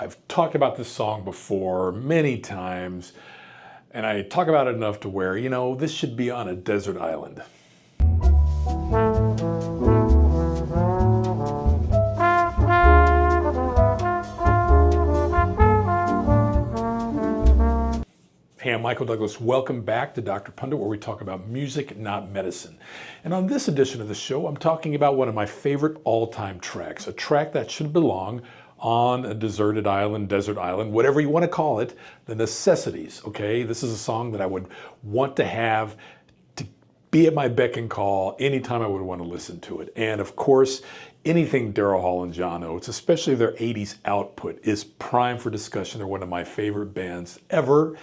I've talked about this song before many times, and I talk about it enough to where, this should be on a desert island. Hey, I'm Michael Douglas. Welcome back to Dr. Pundit, where we talk about music, not medicine. And on this edition of the show, I'm talking about one of my favorite all-time tracks, a track that should belong on a deserted island, desert island, whatever you want to call it, The Necessities, okay? This is a song that I would want to have to be at my beck and call anytime I would want to listen to it. And of course, anything Daryl Hall and John Oates, especially their 80s output, is prime for discussion. They're one of my favorite bands ever.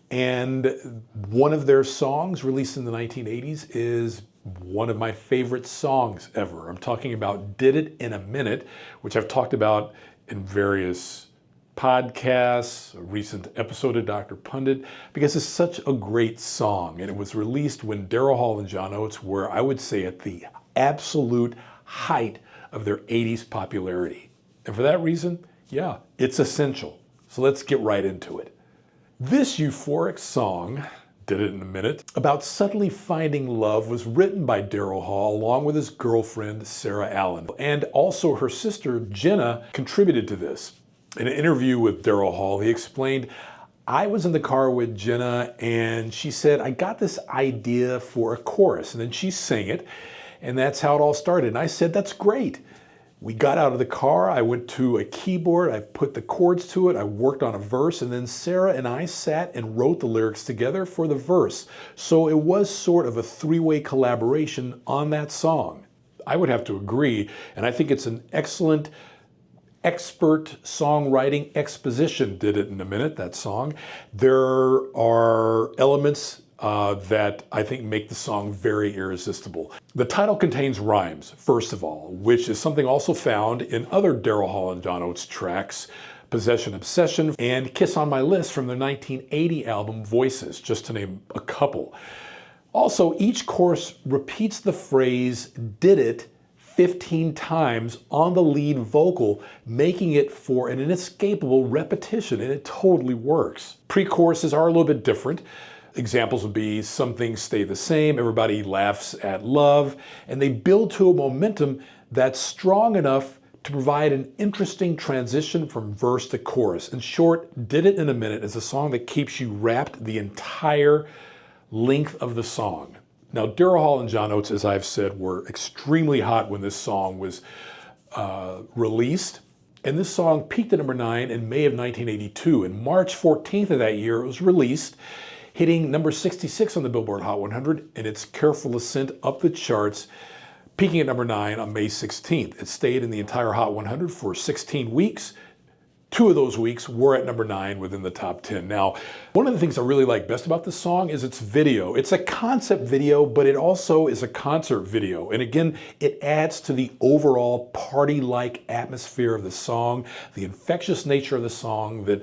And one of their songs released in the 1980s is one of my favorite songs ever. I'm talking about Did It in a Minute, which I've talked about in various podcasts, a recent episode of Dr. Pundit, because it's such a great song. And it was released when Daryl Hall and John Oates were, I would say, at the absolute height of their 80s popularity. And for that reason, yeah, it's essential. So let's get right into it. This euphoric song, Did It in a Minute, about suddenly finding love, was written by Daryl Hall along with his girlfriend, Sarah Allen. And also her sister, Jenna, contributed to this. In an interview with Daryl Hall, he explained, I was in the car with Jenna and she said, I got this idea for a chorus. And then she sang it, and that's how it all started. And I said, that's great. We got out of the car, I went to a keyboard, I put the chords to it, I worked on a verse, and then Sarah and I sat and wrote the lyrics together for the verse. So it was sort of a three-way collaboration on that song. I would have to agree, and I think it's an excellent expert songwriting exposition. Did It in a Minute, that song. There are elements that I think make the song very irresistible. The title contains rhymes, first of all, which is something also found in other Daryl Hall and John Oates tracks, Possession Obsession and Kiss on My List from their 1980 album Voices, just to name a couple. Also, each chorus repeats the phrase, did it, 15 times on the lead vocal, making it for an inescapable repetition, and it totally works. Pre-choruses are a little bit different. Examples would be Some Things Stay the Same, Everybody Laughs at Love, and they build to a momentum that's strong enough to provide an interesting transition from verse to chorus. In short, Did It in a Minute is a song that keeps you wrapped the entire length of the song. Now, Daryl Hall and John Oates, as I've said, were extremely hot when this song was released. And this song peaked at number 9 in May of 1982. And March 14th of that year, it was released, hitting number 66 on the Billboard Hot 100 in its careful ascent up the charts, peaking at number 9 on May 16th. It stayed in the entire Hot 100 for 16 weeks. 2 of those weeks were at number 9 within the top 10. Now, one of the things I really like best about this song is its video. It's a concept video, but it also is a concert video. And again, it adds to the overall party-like atmosphere of the song, the infectious nature of the song, that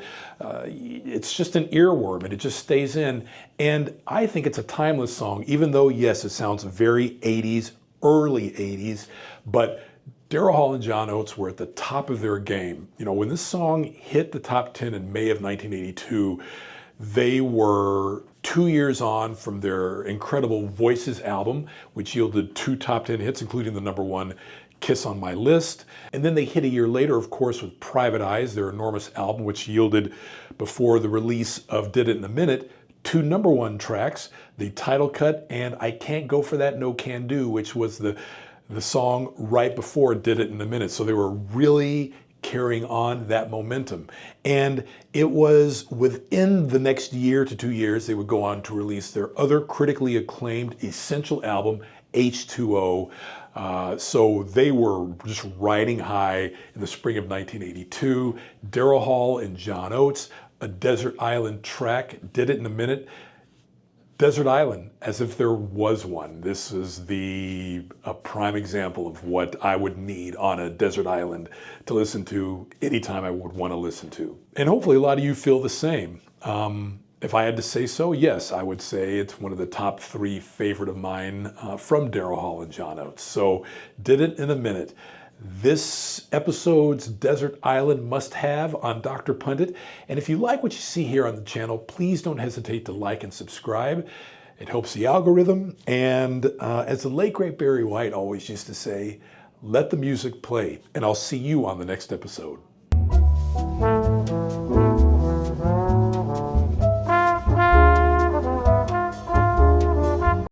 it's just an earworm and it just stays in. And I think it's a timeless song, even though, yes, it sounds very 80s, early 80s, but Daryl Hall and John Oates were at the top of their game. When this song hit the top 10 in May of 1982, they were 2 years on from their incredible Voices album, which yielded 2 top 10 hits, including the number 1 Kiss on My List. And then they hit a year later, of course, with Private Eyes, their enormous album, which yielded, before the release of Did It in a Minute, 2 number 1 tracks, the title cut and I Can't Go For That No Can Do, which was the song right before Did It in a Minute. So they were really carrying on that momentum. And it was within the next year to 2 years, they would go on to release their other critically acclaimed essential album, H2O. So they were just riding high in the spring of 1982. Daryl Hall and John Oates, a desert island track, Did It in a Minute. Desert island, as if there was one. This is a prime example of what I would need on a desert island to listen to anytime I would want to listen to. And hopefully a lot of you feel the same. If I had to say so, yes, I would say it's one of the top 3 favorite of mine from Daryl Hall and John Oates. So Did It in a Minute. this episode's Desert Island must-have on Dr. Pundit. And if you like what you see here on the channel, please don't hesitate to like and subscribe. It helps the algorithm. And as the late great Barry White always used to say, let the music play. And I'll see you on the next episode.